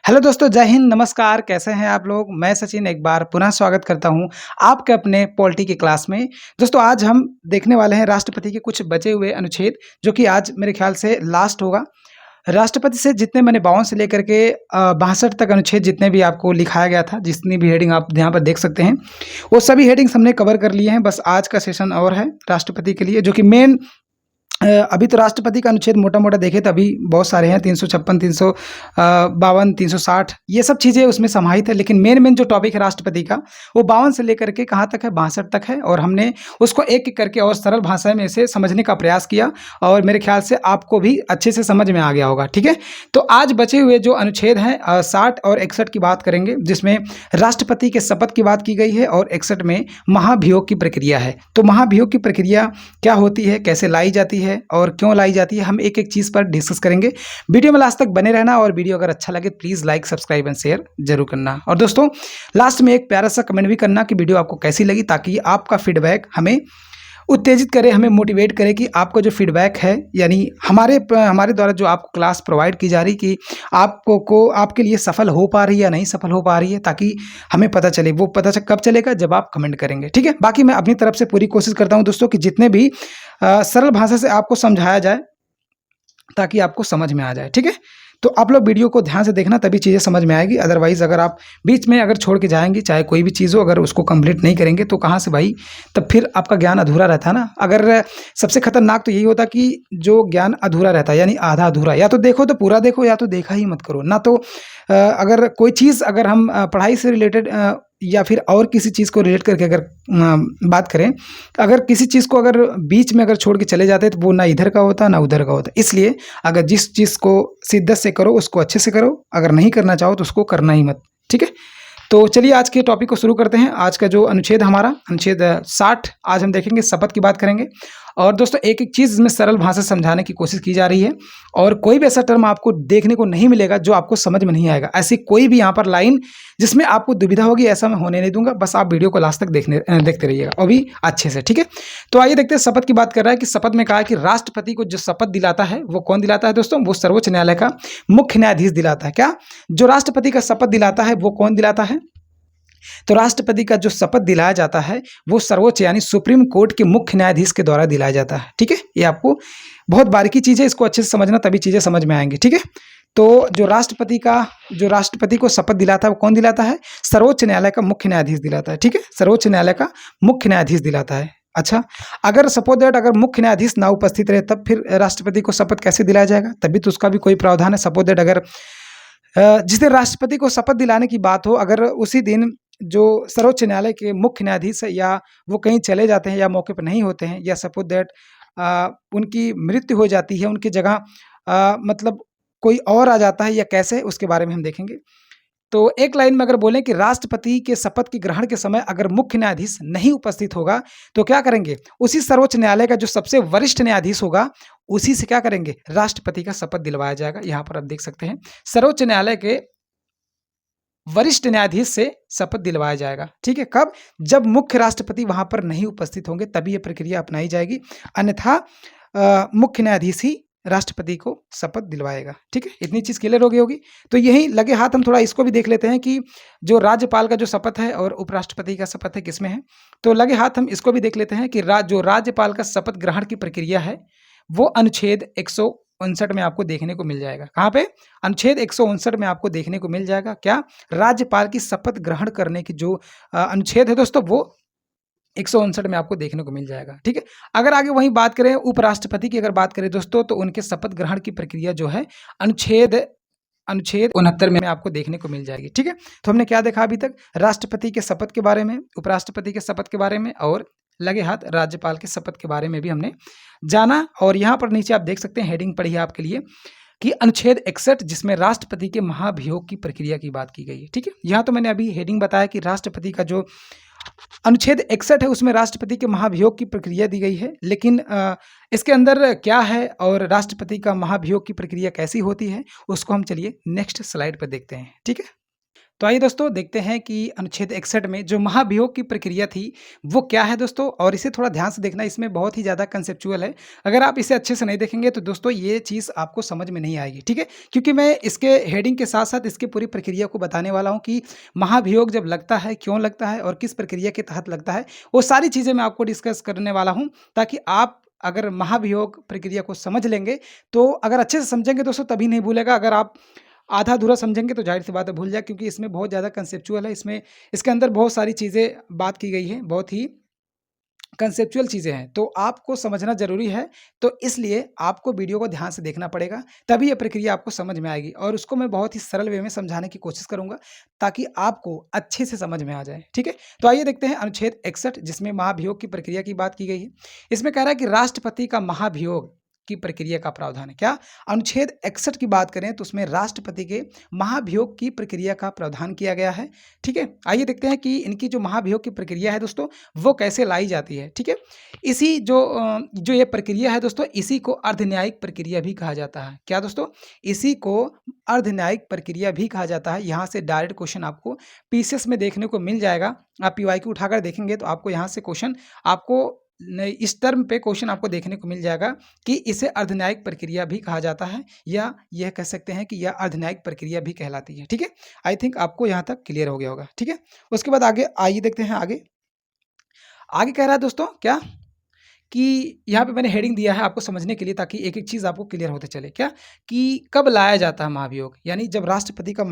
Hello दोस्तों, जय हिंद, नमस्कार। कैसे हैं आप लोग? मैं सचिन एक बार पुनः स्वागत करता हूं आपके अपने पॉलिटी की क्लास में। दोस्तों, आज हम देखने वाले हैं राष्ट्रपति के कुछ बचे हुए अनुच्छेद, जो कि आज मेरे ख्याल से लास्ट होगा। राष्ट्रपति से जितने मैंने 52 से लेकर के 62 तक अनुच्छेद जितने भी आपको लिखाया गया था, जितनी भी हेडिंग आप यहाँ पर देख सकते हैं, वो सभी हेडिंग्स हमने कवर कर लिए हैं। बस आज का सेशन और है राष्ट्रपति के लिए, जो कि मेन अभी तो राष्ट्रपति का अनुच्छेद मोटा-मोटा देखें तो अभी बहुत सारे हैं, 356, 352, 360 ये सब चीज़ें उसमें समाहित है। लेकिन मेन जो टॉपिक है राष्ट्रपति का, वो 52 से लेकर के कहाँ तक है, 62 तक है। और हमने उसको एक-एक करके और सरल भाषा में इसे समझने का प्रयास किया, और मेरे ख्याल से आपको भी अच्छे से समझ में आ गया होगा, ठीक है? तो आज बचे हुए जो अनुच्छेद हैं 60 और 61 की बात करेंगे, जिसमें राष्ट्रपति के शपथ की बात की गई है, और 61 में महाभियोग की प्रक्रिया है। तो महाभियोग की प्रक्रिया क्या होती है, कैसे लाई जाती है और क्यों लाई जाती है, हम एक-एक चीज़ पर डिस्कस करेंगे। वीडियो में लास्ट तक बने रहना, और वीडियो अगर अच्छा लगे please like, subscribe and share जरूर करना। और दोस्तों, लास्ट में एक प्यारा सा कमेंट भी करना कि वीडियो आपको कैसी लगी, ताकि आपका फीडबैक हमें उत्तेजित करे, हमें मोटिवेट करे कि आपका जो फीडबैक है, यानी हमारे द्वारा जो आपको क्लास प्रोवाइड की जा रही, कि आपको आपके लिए सफल हो पा रही है या नहीं सफल हो पा रही है, ताकि हमें पता चले। वो पता कब चलेगा, जब आप कमेंट करेंगे, ठीक है? बाकी मैं अपनी तरफ से पूरी कोशिश करता हूँ दोस्तों कि जितने भी सरल भाषा से आपको समझाया जाए, ताकि आपको समझ में आ जाए, ठीक है? तो आप लोग वीडियो को ध्यान से देखना, तभी चीज़ें समझ में आएगी। अदरवाइज़ अगर आप बीच में अगर छोड़ के जाएँगे, चाहे कोई भी चीज़ हो, अगर उसको कंप्लीट नहीं करेंगे तो कहाँ से भाई, तब फिर आपका ज्ञान अधूरा रहता है ना। अगर सबसे खतरनाक तो यही होता कि जो ज्ञान अधूरा रहता है, यानी आधा अधूरा, या तो देखो तो पूरा देखो, या तो देखा ही मत करो ना। तो अगर कोई चीज़ अगर हम पढ़ाई से रिलेटेड या फिर और किसी चीज़ को रिलेट करके अगर बात करें, अगर किसी चीज़ को अगर बीच में अगर छोड़ के चले जाते हैं, तो वो ना इधर का होता ना उधर का होता। इसलिए अगर जिस चीज़ को शिद्दत से करो, उसको अच्छे से करो, अगर नहीं करना चाहो तो उसको करना ही मत, ठीक है? तो चलिए आज के टॉपिक को शुरू करते हैं। आज का जो अनुच्छेद हमारा अनुच्छेद 60 आज हम देखेंगे, शपथ की बात करेंगे। और दोस्तों, एक-एक चीज़ इसमें सरल भाषा से समझाने की कोशिश की जा रही है, और कोई भी ऐसा टर्म आपको देखने को नहीं मिलेगा जो आपको समझ में नहीं आएगा। ऐसी कोई भी यहाँ पर लाइन जिसमें आपको दुविधा होगी, ऐसा मैं होने नहीं दूँगा। बस आप वीडियो को लास्ट तक देखते रहिएगा, और भी अच्छे से, ठीक है? तो आइए देखते हैं, शपथ की बात कर रहा है कि शपथ में कहा है कि राष्ट्रपति को जो शपथ दिलाता है, वो कौन दिलाता है दोस्तों? वो सर्वोच्च न्यायालय का मुख्य न्यायाधीश दिलाता है। क्या? जो राष्ट्रपति का शपथ दिलाता है, वो कौन दिलाता है? तो राष्ट्रपति का जो शपथ दिलाया जाता है, वो सर्वोच्च यानी सुप्रीम कोर्ट के मुख्य न्यायाधीश के द्वारा दिलाया जाता है, ठीक है? ये आपको बहुत बारीकी चीज़ है, इसको अच्छे से समझना, तभी चीज़ें समझ में आएंगी, ठीक है? तो जो राष्ट्रपति को शपथ दिलाता है, वो कौन दिलाता है? सर्वोच्च न्यायालय का मुख्य न्यायाधीश दिलाता है, ठीक है? सर्वोच्च न्यायालय का मुख्य न्यायाधीश दिलाता है। अच्छा, अगर सपोज दैट अगर मुख्य न्यायाधीश ना उपस्थित रहे, तब फिर राष्ट्रपति को शपथ कैसे दिलाया जाएगा? तभी तो उसका भी कोई प्रावधान है। सपोज दैट अगर जिस दिन राष्ट्रपति को शपथ दिलाने की बात हो, अगर उसी दिन जो सर्वोच्च न्यायालय के मुख्य न्यायाधीश है, या वो कहीं चले जाते हैं, या मौके पर नहीं होते हैं, या सपोज दैट उनकी मृत्यु हो जाती है, उनकी जगह मतलब कोई और आ जाता है, या कैसे, उसके बारे में हम देखेंगे। तो एक लाइन में अगर बोलें कि राष्ट्रपति के शपथ के ग्रहण के समय अगर मुख्य न्यायाधीश नहीं उपस्थित होगा, तो क्या करेंगे? उसी सर्वोच्च न्यायालय का जो सबसे वरिष्ठ न्यायाधीश होगा, उसी से क्या करेंगे? राष्ट्रपति का शपथ दिलवाया जाएगा। यहाँ पर आप देख सकते हैं, सर्वोच्च न्यायालय के वरिष्ठ न्यायाधीश से शपथ दिलवाया जाएगा, ठीक है? कब? जब मुख्य राष्ट्रपति वहां पर नहीं उपस्थित होंगे, तभी यह प्रक्रिया अपनाई जाएगी। अन्यथा मुख्य न्यायाधीश ही राष्ट्रपति को शपथ दिलवाएगा, ठीक है? इतनी चीज क्लियर हो गई होगी। तो यही लगे हाथ हम थोड़ा इसको भी देख लेते हैं कि जो राज्यपाल का जो शपथ है और उपराष्ट्रपति का शपथ है, किसमें है। तो लगे हाथ हम इसको भी देख लेते हैं कि जो राज्यपाल का शपथ ग्रहण की प्रक्रिया है, वो अनुच्छेद 159 में आपको देखने को मिल जाएगा। कहाँ पे? अनुच्छेद 159 में आपको देखने को मिल जाएगा। क्या? राज्यपाल की शपथ ग्रहण करने की जो अनुच्छेद है दोस्तों, वो 159 में आपको देखने को मिल जाएगा, ठीक है? अगर आगे वहीं बात करें उपराष्ट्रपति की, अगर बात करें दोस्तों, तो उनके शपथ ग्रहण की प्रक्रिया जो है अनुच्छेद 69 में आपको देखने को मिल जाएगी, ठीक है? तो हमने क्या देखा अभी तक? राष्ट्रपति के शपथ के बारे में, उपराष्ट्रपति के शपथ के बारे में, और लगे हाथ राज्यपाल के शपथ के बारे में भी हमने जाना। और यहाँ पर नीचे आप देख सकते हैं, हेडिंग पड़ी है आपके लिए कि अनुच्छेद 61, जिसमें राष्ट्रपति के महाभियोग की प्रक्रिया की बात की गई है, ठीक है? यहाँ तो मैंने अभी हेडिंग बताया कि राष्ट्रपति का जो अनुच्छेद 61 है, उसमें राष्ट्रपति के महाभियोग की प्रक्रिया दी गई है। लेकिन इसके अंदर क्या है और राष्ट्रपति का महाभियोग की प्रक्रिया कैसी होती है, उसको हम चलिए नेक्स्ट स्लाइड पर देखते हैं, ठीक है? तो आइए दोस्तों देखते हैं कि अनुच्छेद 61 में जो महाभियोग की प्रक्रिया थी, वो क्या है दोस्तों? और इसे थोड़ा ध्यान से देखना, इसमें बहुत ही ज़्यादा कंसेप्चुअल है। अगर आप इसे अच्छे से नहीं देखेंगे तो दोस्तों ये चीज़ आपको समझ में नहीं आएगी, ठीक है? क्योंकि मैं इसके हेडिंग के साथ-साथ इसकी पूरी प्रक्रिया को बताने वाला हूँ कि महाभियोग जब लगता है, क्यों लगता है और किस प्रक्रिया के तहत लगता है, वो सारी चीज़ें मैं आपको डिस्कस करने वाला हूँ, ताकि आप अगर महाभियोग प्रक्रिया को समझ लेंगे, तो अगर अच्छे से समझेंगे दोस्तों तभी नहीं भूलेगा। अगर आप आधा-अधूरा समझेंगे तो ज़ाहिर-सी बात है भूल जाए, क्योंकि इसमें बहुत ज़्यादा कंसेप्चुअल है, इसमें इसके अंदर बहुत सारी चीज़ें बात की गई हैं, बहुत ही कंसेप्चुअल चीज़ें हैं, तो आपको समझना ज़रूरी है। तो इसलिए आपको वीडियो को ध्यान से देखना पड़ेगा, तभी ये प्रक्रिया आपको समझ में आएगी और उसको मैं बहुत ही सरल वे में समझाने की कोशिश करूँगा, ताकि आपको अच्छे से समझ में आ जाए, ठीक है? तो आइए देखते हैं अनुच्छेद 61 जिसमें महाभियोग की प्रक्रिया की बात की गई है। इसमें कह रहा है कि राष्ट्रपति का महाभियोग की प्रक्रिया का प्रावधान है। क्या? अनुच्छेद 61 की बात करें तो उसमें राष्ट्रपति के महाभियोग की प्रक्रिया का प्रावधान किया गया है, ठीक है? आइए देखते हैं कि इनकी जो महाभियोग की प्रक्रिया है दोस्तों, वो कैसे लाई जाती है, ठीक है? इसी जो ये प्रक्रिया है दोस्तों, इसी को अर्धन्यायिक प्रक्रिया भी कहा जाता है। क्या दोस्तों? इसी को अर्धन्यायिक प्रक्रिया भी कहा जाता है। यहाँ से डायरेक्ट क्वेश्चन आपको पीसीएस में देखने को मिल जाएगा। आप पीवाईक्यू उठाकर देखेंगे तो आपको यहाँ से क्वेश्चन आपको इस टर्म पे क्वेश्चन आपको देखने को मिल जाएगा कि इसे अर्धन्यायिक प्रक्रिया भी कहा जाता है, या यह कह सकते हैं कि यह अर्धन्यायिक प्रक्रिया भी कहलाती है, ठीक है? आई थिंक आपको यहाँ तक क्लियर हो गया होगा, ठीक है? उसके बाद आगे आइए देखते हैं आगे। आगे कह रहा है दोस्तों क्या? कि यहाँ पे मैंने हेडिंग दिया है आपको समझने के लिए, ताकि एक-एक चीज़ आपको क्लियर होते चले। क्या? कि कब लाया जाता है महाभियोग? यानी जब राष्ट्रपति के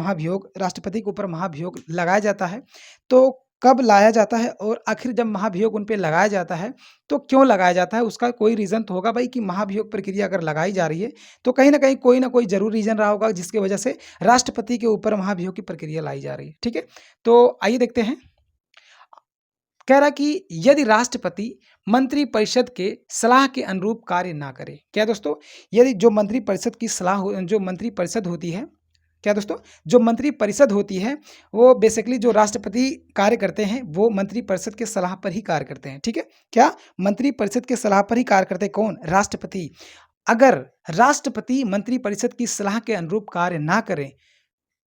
ऊपर महाभियोग लगाया जाता है, तो कब लाया जाता है और आखिर जब महाभियोग उन पे लगाया जाता है, तो क्यों लगाया जाता है? उसका कोई रीज़न तो होगा भाई कि महाभियोग प्रक्रिया अगर लगाई जा रही है, तो कहीं न कहीं कोई न कोई ज़रूर रीज़न रहा होगा जिसकी वजह से राष्ट्रपति के ऊपर महाभियोग की प्रक्रिया लाई जा रही है, ठीक है? तो आइए देखते हैं। कह रहा कि यदि राष्ट्रपति मंत्रिपरिषद के सलाह के अनुरूप कार्य ना करे। क्या दोस्तों? यदि जो मंत्रिपरिषद होती है, क्या दोस्तों? जो मंत्रिपरिषद होती है, वो बेसिकली जो राष्ट्रपति कार्य करते हैं, वो मंत्रिपरिषद के सलाह पर ही कार्य करते हैं, ठीक है? क्या? मंत्रिपरिषद के सलाह पर ही कार्य करते हैं कौन? राष्ट्रपति। अगर राष्ट्रपति मंत्रिपरिषद की सलाह के अनुरूप कार्य ना करें,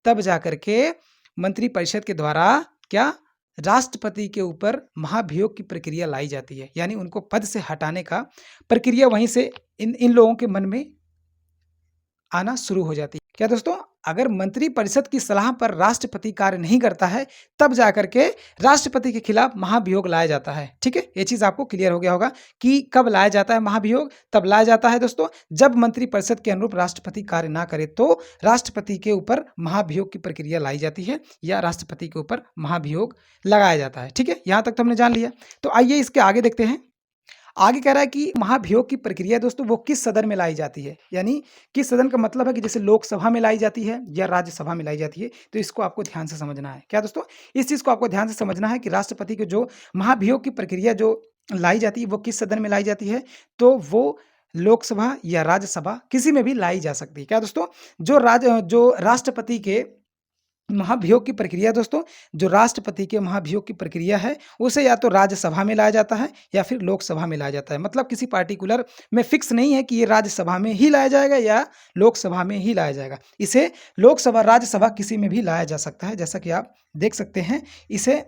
तब जाकर के मंत्रिपरिषद के द्वारा क्या? राष्ट्रपति के ऊपर महाभियोग की प्रक्रिया लाई जाती है, यानी उनको पद से हटाने का प्रक्रिया वहीं से इन लोगों के मन में आना शुरू हो जाती है। क्या दोस्तों? अगर मंत्रिपरिषद की सलाह पर राष्ट्रपति कार्य नहीं करता है, तब जाकर के राष्ट्रपति के खिलाफ महाभियोग लाया जाता है, ठीक है? ये चीज़ आपको क्लियर हो गया होगा कि कब लाया जाता है महाभियोग? तब लाया जाता है दोस्तों, जब मंत्रिपरिषद के अनुरूप राष्ट्रपति कार्य ना करे, तो राष्ट्रपति के ऊपर महाभियोग की प्रक्रिया लाई जाती है, या राष्ट्रपति के ऊपर महाभियोग लगाया जाता है, ठीक है? यहाँ तक तो हमने जान लिया। तो आइए इसके आगे देखते हैं। आगे कह रहा है कि महाभियोग की प्रक्रिया दोस्तों वो किस सदन में लाई जाती है, यानी किस सदन का मतलब है कि जैसे लोकसभा में लाई जाती है या राज्यसभा में लाई जाती है, तो इसको आपको ध्यान से समझना है। क्या दोस्तों? इस चीज़ को आपको ध्यान से समझना है कि राष्ट्रपति के जो महाभियोग की प्रक्रिया जो लाई जाती है, वो किस सदन में लाई जाती है, तो वो लोकसभा या राज्यसभा किसी में भी लाई जा सकती है। क्या दोस्तों? जो राष्ट्रपति के महाभियोग की प्रक्रिया दोस्तों, जो राष्ट्रपति के महाभियोग की प्रक्रिया है, उसे या तो राज्यसभा में लाया जाता है या फिर लोकसभा में लाया जाता है। मतलब किसी पार्टिकुलर में फिक्स नहीं है कि ये राज्यसभा में ही लाया जाएगा या लोकसभा में ही लाया जाएगा। इसे लोकसभा, राज्यसभा किसी में भी लाया जा सकता है। जैसा कि आप देख सकते हैं, इसे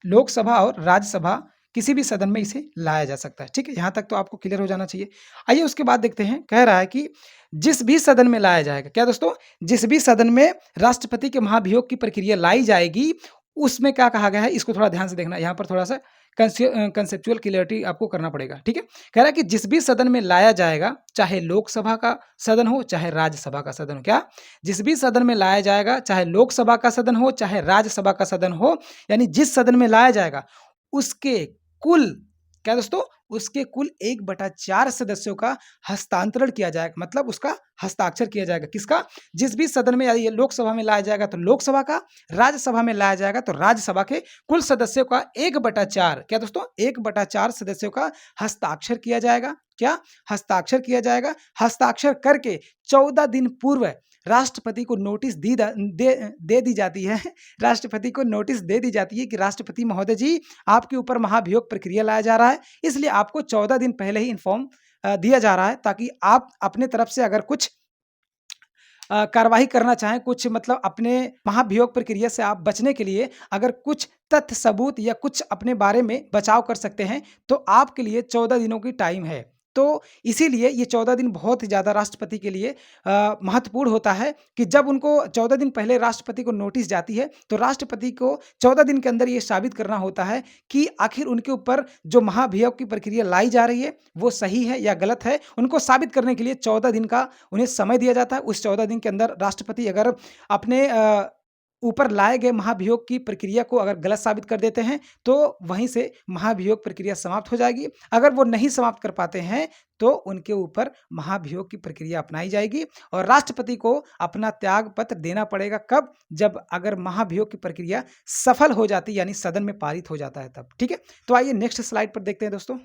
लोकसभा और राज्यसभा किसी भी सदन में इसे लाया जा सकता है, ठीक है? यहाँ तक तो आपको क्लियर हो जाना चाहिए। आइए उसके बाद देखते हैं, कह रहा है कि जिस भी सदन में लाया जाएगा, क्या दोस्तों? जिस भी सदन में राष्ट्रपति के महाभियोग की प्रक्रिया लाई जाएगी, उसमें क्या कहा गया है, इसको थोड़ा ध्यान से देखना। यहाँ पर थोड़ा-सा कंसेप्चुअल क्लैरिटी आपको करना पड़ेगा, ठीक है? कह रहा है कि जिस भी सदन में लाया जाएगा, चाहे लोकसभा का सदन हो, चाहे राज्यसभा का सदन हो। क्या? जिस भी सदन में लाया जाएगा, चाहे लोकसभा का सदन हो, चाहे राज्यसभा का सदन हो, यानी जिस सदन में लाया जाएगा, उसके कुल क्या दोस्तों? उसके कुल 1/4 सदस्यों का हस्तांतरण किया जाएगा, मतलब उसका हस्ताक्षर किया जाएगा। किसका? जिस भी सदन में, ये लोकसभा में लाया जाएगा तो लोकसभा का, राज्यसभा में लाया जाएगा तो राज्यसभा के कुल सदस्यों का 1/4, क्या दोस्तों? 1/4 सदस्यों का हस्ताक्षर किया जाएगा। क्या? हस्ताक्षर किया जाएगा। हस्ताक्षर करके 14 दिन पूर्व राष्ट्रपति को नोटिस दे दी जाती है। राष्ट्रपति को नोटिस दे दी जाती है कि राष्ट्रपति महोदय जी, आपके ऊपर महाभियोग प्रक्रिया लाया जा रहा है, इसलिए आपको 14 दिन पहले ही इन्फॉर्म दिया जा रहा है, ताकि आप अपने तरफ से अगर कुछ कार्रवाई करना चाहें, कुछ मतलब अपने महाभियोग प्रक्रिया से आप बचने के लिए अगर कुछ तथ्य सबूत या कुछ अपने बारे में बचाव कर सकते हैं, तो आपके लिए 14 दिनों की टाइम है। तो इसीलिए ये 14 दिन बहुत ही ज़्यादा राष्ट्रपति के लिए महत्वपूर्ण होता है कि जब उनको 14 दिन पहले राष्ट्रपति को नोटिस जाती है, तो राष्ट्रपति को 14 दिन के अंदर ये साबित करना होता है कि आखिर उनके ऊपर जो महाभियोग की प्रक्रिया लाई जा रही है, वो सही है या गलत है। उनको साबित करने के लिए 14 दिन का उन्हें समय दिया जाता है। उस 14 दिन के अंदर राष्ट्रपति अगर अपने ऊपर लाए गए महाभियोग की प्रक्रिया को अगर गलत साबित कर देते हैं, तो वहीं से महाभियोग प्रक्रिया समाप्त हो जाएगी। अगर वो नहीं समाप्त कर पाते हैं, तो उनके ऊपर महाभियोग की प्रक्रिया अपनाई जाएगी और राष्ट्रपति को अपना त्याग पत्र देना पड़ेगा। कब? जब अगर महाभियोग की प्रक्रिया सफल हो जाती, यानी सदन में पारित हो जाता है तब। ठीक है? तो आइए नेक्स्ट स्लाइड पर देखते हैं दोस्तों।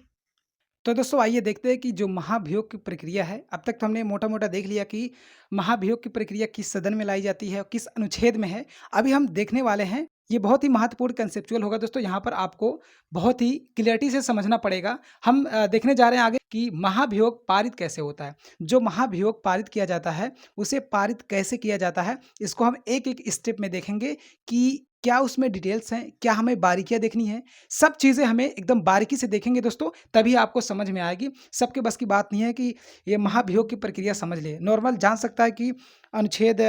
तो दोस्तों आइए देखते हैं कि जो महाभियोग की प्रक्रिया है, अब तक तो हमने मोटा-मोटा देख लिया कि महाभियोग की प्रक्रिया किस सदन में लाई जाती है और किस अनुच्छेद में है। अभी हम देखने वाले हैं, ये बहुत ही महत्वपूर्ण कंसेप्चुअल होगा दोस्तों, यहाँ पर आपको बहुत ही क्लैरिटी से समझना पड़ेगा। हम देखने जा रहे हैं आगे कि महाभियोग पारित कैसे होता है। जो महाभियोग पारित किया जाता है, उसे पारित कैसे किया जाता है, इसको हम एक-एक स्टेप में देखेंगे कि क्या उसमें डिटेल्स हैं, क्या हमें बारीकियाँ देखनी है, सब चीज़ें हमें एकदम बारीकी से देखेंगे दोस्तों, तभी आपको समझ में आएगी। सबके बस की बात नहीं है कि ये महाभियोग की प्रक्रिया समझ ले। नॉर्मल जान सकता है कि अनुच्छेद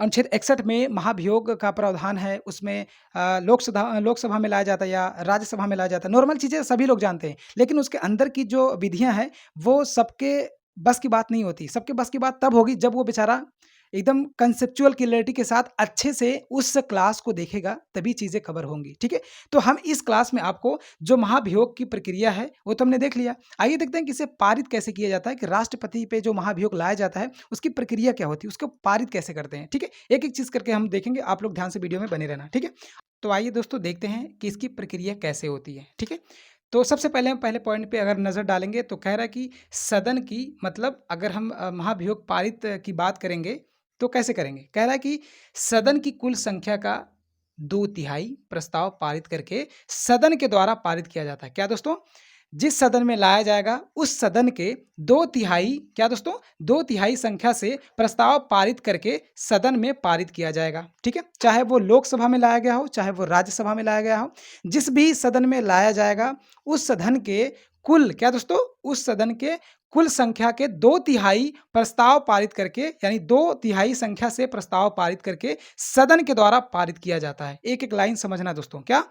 अनुच्छेद 61 में महाभियोग का प्रावधान है, उसमें लोकसभा में लाया जाता है या राज्यसभा में लाया जाता है। नॉर्मल चीज़ें सभी लोग जानते हैं, लेकिन उसके अंदर की जो विधियाँ हैं, वो सबके बस की बात नहीं होती। सबके बस की बात तब होगी जब वो बेचारा एकदम कंसेप्चुअल क्लैरिटी के साथ अच्छे से उस क्लास को देखेगा, तभी चीज़ें कवर होंगी। ठीक है? तो हम इस क्लास में आपको जो महाभियोग की प्रक्रिया है, वो तो हमने देख लिया। आइए देखते हैं कि इसे पारित कैसे किया जाता है, कि राष्ट्रपति पे जो महाभियोग लाया जाता है, उसकी प्रक्रिया क्या होती है, उसको पारित कैसे करते हैं। ठीक है? एक-एक चीज़ करके हम देखेंगे, आप लोग ध्यान से वीडियो में बने रहना। ठीक है? तो आइए दोस्तों देखते हैं कि इसकी प्रक्रिया कैसे होती है। ठीक है? तो सबसे पहले हम पहले पॉइंट पे अगर नज़र डालेंगे, तो कह रहा है कि सदन की मतलब अगर हम महाभियोग पारित की बात करेंगे, तो कैसे करेंगे? कह रहा है कि सदन की कुल संख्या का 2/3 प्रस्ताव पारित करके सदन के द्वारा पारित किया जाता है। क्या दोस्तों? जिस सदन में लाया जाएगा, उस सदन के 2/3 क्या दोस्तों? 2/3 संख्या से प्रस्ताव पारित करके सदन में पारित किया जाएगा। ठीक है? चाहे वो लोकसभा में लाया गया हो, चाहे वो राज्यसभा में लाया गया हो, जिस भी सदन में लाया जाएगा, उस सदन के कुल क्या दोस्तों? उस सदन के कुल संख्या के 2/3 प्रस्ताव पारित करके, यानी 2/3 संख्या से प्रस्ताव पारित करके सदन के द्वारा पारित किया जाता है। एक-एक लाइन समझना दोस्तों, क्या?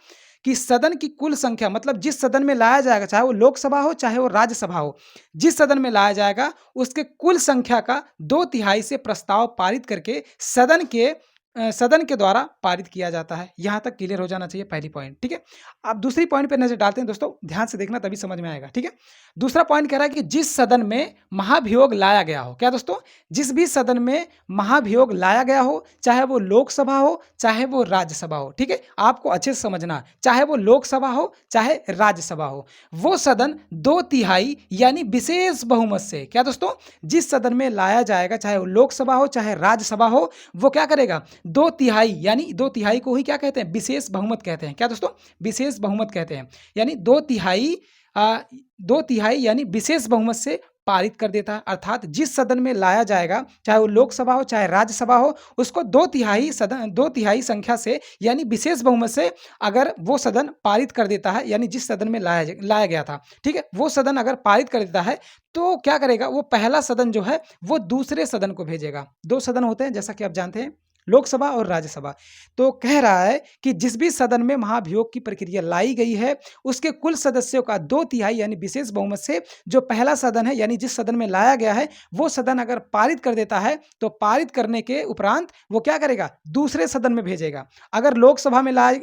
कि सदन की कुल संख्या मतलब जिस सदन में लाया जाएगा, चाहे वो लोकसभा हो, चाहे वो राज्यसभा हो, जिस सदन में लाया जाएगा, उसके कुल संख्या का 2/3 से प्रस्ताव पारित करके सदन के द्वारा पारित किया जाता है। यहाँ तक क्लियर हो जाना चाहिए पहली पॉइंट। ठीक है? अब दूसरी पॉइंट पे नज़र डालते हैं दोस्तों, ध्यान से देखना तभी समझ में आएगा। ठीक है? दूसरा पॉइंट कह रहा है कि जिस सदन में महाभियोग लाया गया हो, क्या दोस्तों? जिस भी सदन में महाभियोग लाया गया हो, चाहे वो लोकसभा हो, चाहे वो राज्यसभा हो। ठीक है? आपको अच्छे से समझना, चाहे वो लोकसभा हो, चाहे राज्यसभा हो, वो सदन 2/3 यानी विशेष बहुमत से, क्या दोस्तों? जिस सदन में लाया जाएगा, चाहे वो लोकसभा हो, चाहे राज्यसभा हो, वो क्या करेगा? 2/3 यानी 2/3 को ही क्या कहते हैं? विशेष बहुमत कहते हैं। क्या दोस्तों? विशेष बहुमत कहते हैं। यानी 2/3 यानी विशेष बहुमत से पारित कर देता है। अर्थात जिस सदन में लाया जाएगा, चाहे वो लोकसभा हो, चाहे राज्यसभा हो, उसको 2/3 संख्या से यानी विशेष बहुमत से अगर वो सदन पारित कर देता है, यानी जिस सदन में लाया गया था, ठीक है? वो सदन अगर पारित कर देता है, तो क्या करेगा? वो पहला सदन जो है, वो दूसरे सदन को भेजेगा। 2 सदन होते हैं, जैसा कि आप जानते हैं, लोकसभा और राज्यसभा। तो कह रहा है कि जिस भी सदन में महाभियोग की प्रक्रिया लाई गई है, उसके कुल सदस्यों का 2/3 यानी विशेष बहुमत से जो पहला सदन है, यानी जिस सदन में लाया गया है, वो सदन अगर पारित कर देता है, तो पारित करने के उपरांत वो क्या करेगा? दूसरे सदन में भेजेगा। अगर लोकसभा में लाया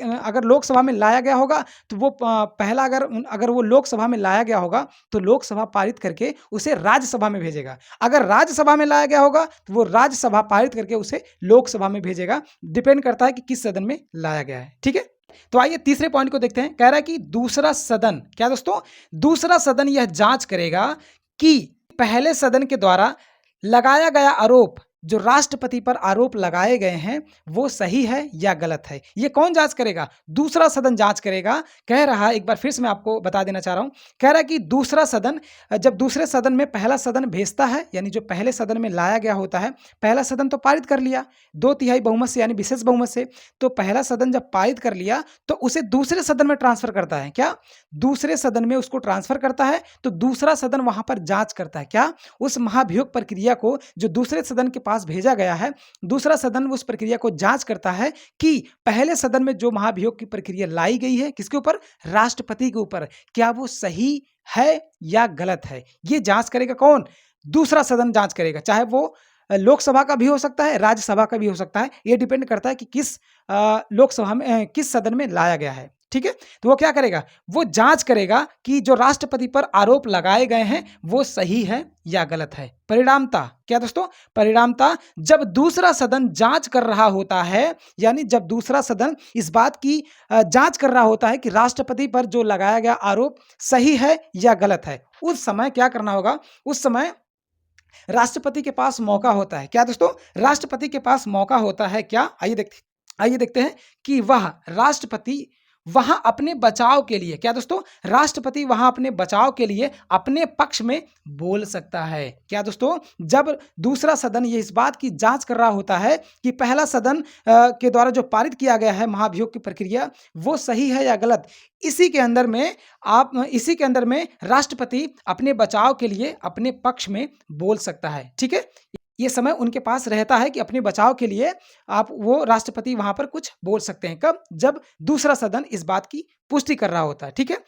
गया होगा, तो वो पहला अगर वो लोकसभा में लाया गया होगा, तो लोकसभा पारित करके उसे राज्यसभा में भेजेगा। अगर राज्यसभा में लाया गया होगा, तो वो राज्यसभा पारित करके उसे लोकसभा में भेजेगा। डिपेंड करता है कि किस सदन में लाया गया है। ठीक है? तो आइए तीसरे पॉइंट को देखते हैं। कह रहा है कि दूसरा सदन, क्या दोस्तों? दूसरा सदन यह जांच करेगा कि पहले सदन के द्वारा लगाया गया आरोप जो राष्ट्रपति पर आरोप लगाए गए हैं वो सही है या गलत है। ये कौन जांच करेगा? दूसरा सदन जांच करेगा। कह रहा है, एक बार फिर से मैं आपको बता देना चाह रहा हूं, कह रहा है कि दूसरा सदन, जब दूसरे सदन में पहला सदन भेजता है, यानी जो पहले सदन में लाया गया होता है, पहला सदन तो पारित कर लिया 2/3 बहुमत से यानी विशेष बहुमत से, तो पहला सदन जब पारित कर लिया तो उसे दूसरे सदन में ट्रांसफर करता है। क्या? दूसरे सदन में उसको ट्रांसफर करता है, तो दूसरा सदन वहां पर जांच करता है। क्या? उस महाभियोग प्रक्रिया को जो दूसरे सदन के पास भेजा गया है, दूसरा सदन उस प्रक्रिया को जांच करता है कि पहले सदन में जो महाभियोग की प्रक्रिया लाई गई है, किसके ऊपर? राष्ट्रपति के ऊपर, क्या वो सही है या गलत है। ये जांच करेगा कौन? दूसरा सदन जांच करेगा। चाहे वो लोकसभा का भी हो सकता है, राज्यसभा का भी हो सकता है। ये डिपेंड करता है कि किस लोकसभा में किस सदन में लाया गया है। ठीक है, तो वो क्या करेगा? वो जांच करेगा कि जो राष्ट्रपति पर आरोप लगाए गए हैं वो सही है या गलत है। परिणामतः क्या दोस्तों? परिणामतः जब दूसरा सदन जांच कर रहा होता है, यानी जब दूसरा सदन इस बात की जांच कर रहा होता है कि राष्ट्रपति पर जो लगाया गया आरोप सही है या गलत है, उस समय क्या करना होगा? उस समय राष्ट्रपति के पास मौका होता है। क्या दोस्तों? राष्ट्रपति के पास मौका होता है। क्या? आइए देखते हैं कि वह राष्ट्रपति वहां अपने बचाव के लिए, क्या दोस्तों? राष्ट्रपति वहां अपने बचाव के लिए अपने पक्ष में बोल सकता है। क्या दोस्तों? जब दूसरा सदन ये इस बात की जांच कर रहा होता है कि पहला सदन के द्वारा जो पारित किया गया है महाभियोग की प्रक्रिया वो सही है या गलत, इसी के अंदर में राष्ट्रपति अपने बचाव के लिए अपने पक्ष में बोल सकता है। ठीक है, ये समय उनके पास रहता है कि अपने बचाव के लिए वो राष्ट्रपति वहां पर कुछ बोल सकते हैं। कब? जब दूसरा सदन इस बात की पुष्टि कर रहा होता है। ठीक है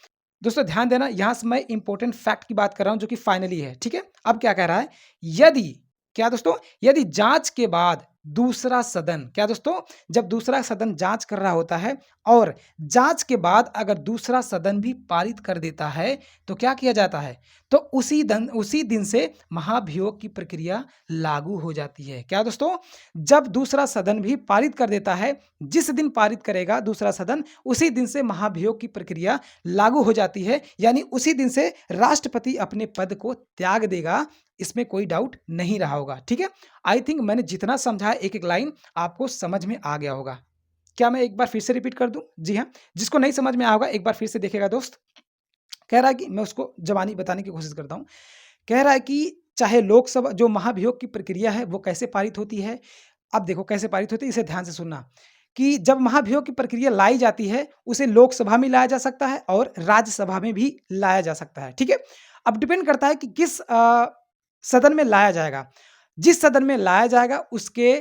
दोस्तों, ध्यान देना, यहां से मैं इंपॉर्टेंट फैक्ट की बात कर रहा हूं जो कि फाइनली है। ठीक है, अब क्या कह रहा है? यदि, क्या दोस्तों? यदि जांच के बाद दूसरा सदन, क्या दोस्तों? जब दूसरा सदन जांच कर रहा होता है और जांच के बाद अगर दूसरा सदन भी पारित कर देता है तो क्या किया जाता है? तो उसी दिन से महाभियोग की प्रक्रिया लागू हो जाती है। क्या दोस्तों? जब दूसरा सदन भी पारित कर देता है, जिस दिन पारित करेगा दूसरा सदन, उसी दिन से महाभियोग की प्रक्रिया लागू हो जाती है, यानी उसी दिन से राष्ट्रपति अपने पद को त्याग देगा। इसमें कोई डाउट नहीं रहा होगा। ठीक है, आई थिंक मैंने जितना समझा एक एक लाइन आपको समझ में आ गया होगा। क्या मैं एक बार फिर से रिपीट कर दूं? जी हाँ, जिसको नहीं समझ में आया होगा एक बार फिर से देखेगा दोस्त। कह रहा है कि मैं उसको जबानी बताने की कोशिश करता हूं। कह रहा है कि चाहे लोकसभा जो महाभियोग की प्रक्रिया है वो कैसे पारित होती है। अब देखो कैसे पारित होती है, इसे ध्यान से सुनना कि जब महाभियोग की प्रक्रिया लाई जाती है उसे लोकसभा में लाया जा सकता है और राज्यसभा में भी लाया जा सकता है। ठीक है, अब डिपेंड करता है कि किस सदन में लाया जाएगा। जिस सदन में लाया जाएगा उसके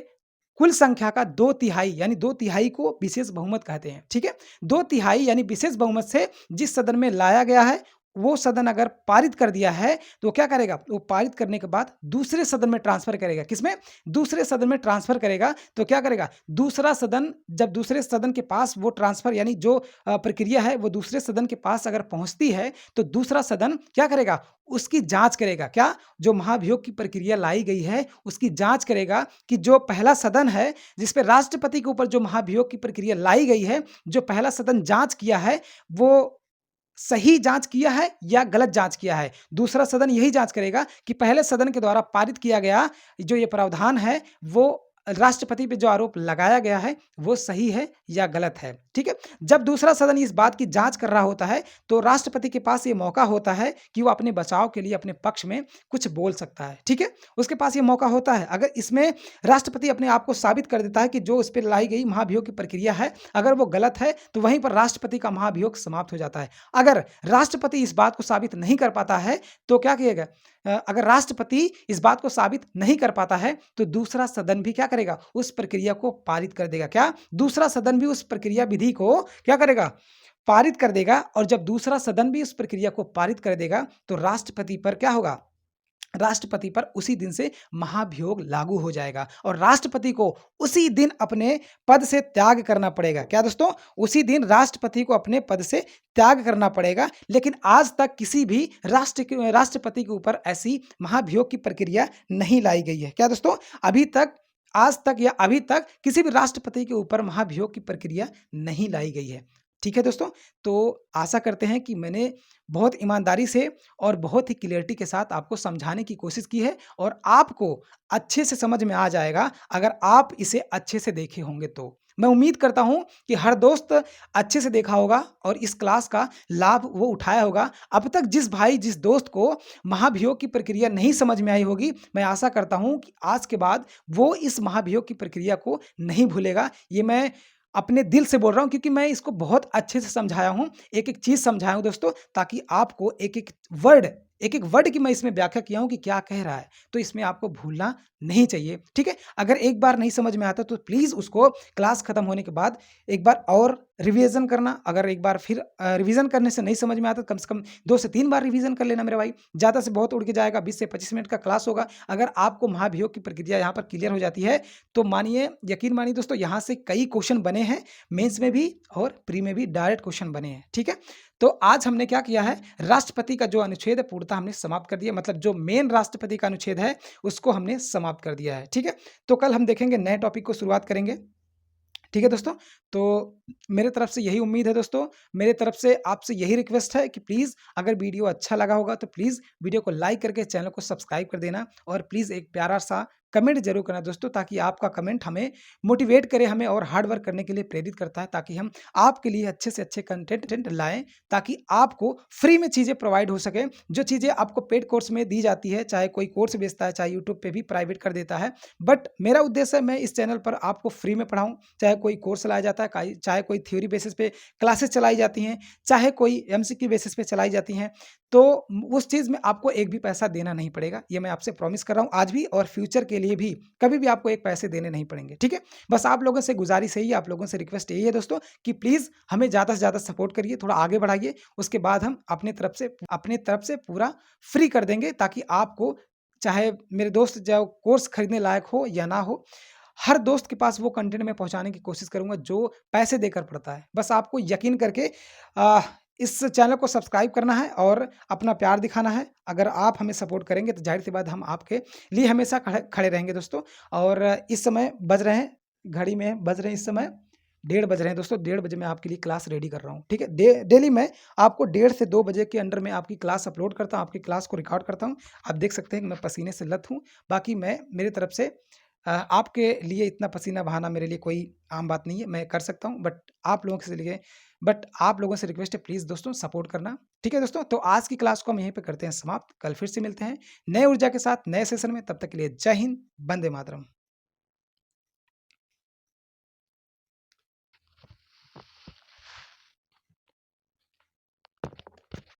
कुल संख्या का 2/3 यानी 2/3 को विशेष बहुमत कहते हैं। ठीक है, 2/3 यानी विशेष बहुमत से जिस सदन में लाया गया है वो सदन अगर पारित कर दिया है तो क्या करेगा? वो पारित करने के बाद दूसरे सदन में ट्रांसफर करेगा। किसमें? दूसरे सदन में ट्रांसफर करेगा। तो क्या करेगा? दूसरा सदन, जब दूसरे सदन के पास वो ट्रांसफर यानी जो प्रक्रिया है वो दूसरे सदन के पास अगर पहुंचती है तो दूसरा सदन क्या करेगा? उसकी जांच करेगा। क्या? जो महाभियोग की प्रक्रिया लाई गई है उसकी जांच करेगा कि जो पहला सदन है जिसपे राष्ट्रपति के ऊपर जो महाभियोग की प्रक्रिया लाई गई है, जो पहला सदन जांच किया है वो सही जांच किया है या गलत जांच किया है। दूसरा सदन यही जांच करेगा कि पहले सदन के द्वारा पारित किया गया जो ये प्रावधान है वो राष्ट्रपति पे जो आरोप लगाया गया है वो सही है या गलत है। ठीक है, जब दूसरा सदन इस बात की जांच कर रहा होता है तो राष्ट्रपति के पास ये मौका होता है कि वो अपने बचाव के लिए अपने पक्ष में कुछ बोल सकता है। ठीक है, उसके पास ये मौका होता है। अगर इसमें राष्ट्रपति अपने आप को साबित कर देता है कि जो उस पर लाई गई महाभियोग की प्रक्रिया है अगर वो गलत है तो वहीं पर राष्ट्रपति का महाभियोग समाप्त हो जाता है। अगर राष्ट्रपति इस बात को साबित नहीं कर पाता है तो क्या किएगा? अगर राष्ट्रपति इस बात को साबित नहीं कर पाता है तो दूसरा सदन भी क्या करेगा? उस प्रक्रिया को पारित कर देगा। क्या? दूसरा सदन भी उस प्रक्रिया विधि को क्या करेगा? पारित कर देगा। और जब दूसरा सदन भी उस प्रक्रिया को पारित कर देगा तो राष्ट्रपति पर क्या होगा? राष्ट्रपति पर उसी दिन से महाभियोग लागू हो जाएगा और राष्ट्रपति को उसी दिन अपने पद से त्याग करना पड़ेगा। क्या दोस्तों? उसी दिन राष्ट्रपति को अपने पद से त्याग करना पड़ेगा। लेकिन आज तक किसी भी राष्ट्रपति के ऊपर ऐसी महाभियोग की प्रक्रिया नहीं लाई गई है। क्या दोस्तों? अभी तक किसी भी राष्ट्रपति के ऊपर महाभियोग की प्रक्रिया नहीं लाई गई है। ठीक है दोस्तों? तो आशा करते हैं कि मैंने बहुत ईमानदारी से और बहुत ही क्लियरिटी के साथ आपको समझाने की कोशिश की है और आपको अच्छे से समझ में आ जाएगा अगर आप इसे अच्छे से देखे होंगे तो। मैं उम्मीद करता हूँ कि हर दोस्त अच्छे से देखा होगा और इस क्लास का लाभ वो उठाया होगा। अब तक जिस भाई, जिस दोस्त को महाभियोग की प्रक्रिया नहीं समझ में आई होगी, मैं आशा करता हूँ कि आज के बाद वो इस महाभियोग की प्रक्रिया को नहीं भूलेगा। ये मैं अपने दिल से बोल रहा हूँ क्योंकि मैं इसको बहुत अच्छे से समझाया हूँ, एक-एक चीज़ समझाया हूँ दोस्तों, ताकि आपको एक-एक वर्ड की मैं इसमें व्याख्या किया हूँ कि क्या कह रहा है, तो इसमें आपको भूलना नहीं चाहिए, ठीक है? अगर एक बार नहीं समझ में आता तो प्लीज़ उसको क्लास खत्म होने के बाद एक बार और रिविज़न करना। अगर एक बार फिर रिविज़न करने से नहीं समझ में आता तो कम से कम 2 से 3 बार रिविज़न कर लेना मेरे भाई। ज़्यादा से बहुत उड़ के जाएगा, 20 से 25 मिनट का क्लास होगा। अगर आपको महाभियोग की प्रक्रिया यहाँ पर क्लियर हो जाती है, तो मानिए, यकीन मानिए दोस्तों, यहाँ से कई क्वेश्चन बने हैं, मेंस में भी और प्री में भी डायरेक्ट क्वेश्चन बने हैं, ठीक है? तो आज हमने क्या किया है, राष्ट्रपति का जो अनुच्छेद है पूर्णतः हमने समाप्त कर दिया, मतलब जो मेन राष्ट्रपति का अनुच्छेद है उसको हमने समाप्त कर दिया है, ठीक है? तो कल हम देखेंगे, नए टॉपिक को शुरुआत करेंगे। ठीक है दोस्तों, तो मेरे तरफ से यही उम्मीद है दोस्तों, मेरे तरफ से आपसे यही रिक्वेस्ट है कि प्लीज़ अगर वीडियो अच्छा लगा होगा तो प्लीज़ वीडियो को लाइक करके चैनल को सब्सक्राइब कर देना और प्लीज़ एक प्यारा-सा कमेंट ज़रूर करना दोस्तों, ताकि आपका कमेंट हमें मोटिवेट करे, हमें और हार्ड वर्क करने के लिए प्रेरित करता है, ताकि हम आपके लिए अच्छे से अच्छे कंटेंट लाएँ, ताकि आपको फ्री में चीज़ें प्रोवाइड हो सकें। जो चीज़ें आपको पेड कोर्स में दी जाती है, चाहे कोई कोर्स बेचता है, चाहे यूट्यूब पे भी प्राइवेट कर देता है, बट मेरा उद्देश्य है मैं इस चैनल पर आपको फ्री में पढ़ाऊँ। चाहे कोई कोर्स चलाया जाता है, चाहे कोई थ्योरी बेसिस पे क्लासेस चलाई जाती हैं, चाहे कोई एमसीक्यू बेसिस पे चलाई जाती हैं, तो उस चीज़ में आपको एक भी पैसा देना नहीं पड़ेगा। ये मैं आपसे प्रॉमिस कर रहा हूँ आज भी और फ्यूचर के लिए भी, कभी भी आपको एक पैसे देने नहीं पड़ेंगे, ठीक है? बस आप लोगों से गुज़ारिश यही है, आप लोगों से रिक्वेस्ट यही है दोस्तों कि प्लीज़ हमें ज़्यादा से ज़्यादा सपोर्ट करिए, थोड़ा आगे बढ़ाइए। उसके बाद हम अपने तरफ से पूरा फ्री कर देंगे, ताकि आपको, चाहे मेरे दोस्त जो कोर्स खरीदने लायक हो या ना हो, हर दोस्त के पास वो कंटेंट मैं पहुँचाने की कोशिश करूँगा जो पैसे देकर पढ़ता है। बस आपको यकीन करके अ, इस चैनल को सब्सक्राइब करना है और अपना प्यार दिखाना है। अगर आप हमें सपोर्ट करेंगे तो ज़ाहिर-सी बात, हम आपके लिए हमेशा खड़े खड़े रहेंगे दोस्तों। और इस समय बज रहे हैं, घड़ी में बज रहे हैं इस समय 1:30 बज रहे हैं दोस्तों, 1:30 बजे मैं आपके लिए क्लास रेडी कर रहा हूँ, ठीक है? डेली मैं आपको 1:30 से 2 बजे के अंडर में आपकी क्लास अपलोड करता हूँ, आपकी क्लास को रिकॉर्ड करता हूँ। आप देख सकते हैं कि मैं पसीने से लत हूँ। बाकी मैं मेरी तरफ से आपके लिए इतना पसीना बहाना मेरे लिए कोई आम बात नहीं है, मैं कर सकता हूँ, बट आप लोगों से रिक्वेस्ट है, प्लीज़ दोस्तों सपोर्ट करना, ठीक है दोस्तों? तो आज की क्लास को हम यहीं पे करते हैं समाप्त, कल फिर से मिलते हैं नए ऊर्जा के साथ, नए सेशन में, तब तक के लिए जय हिंद, वंदे मातरम।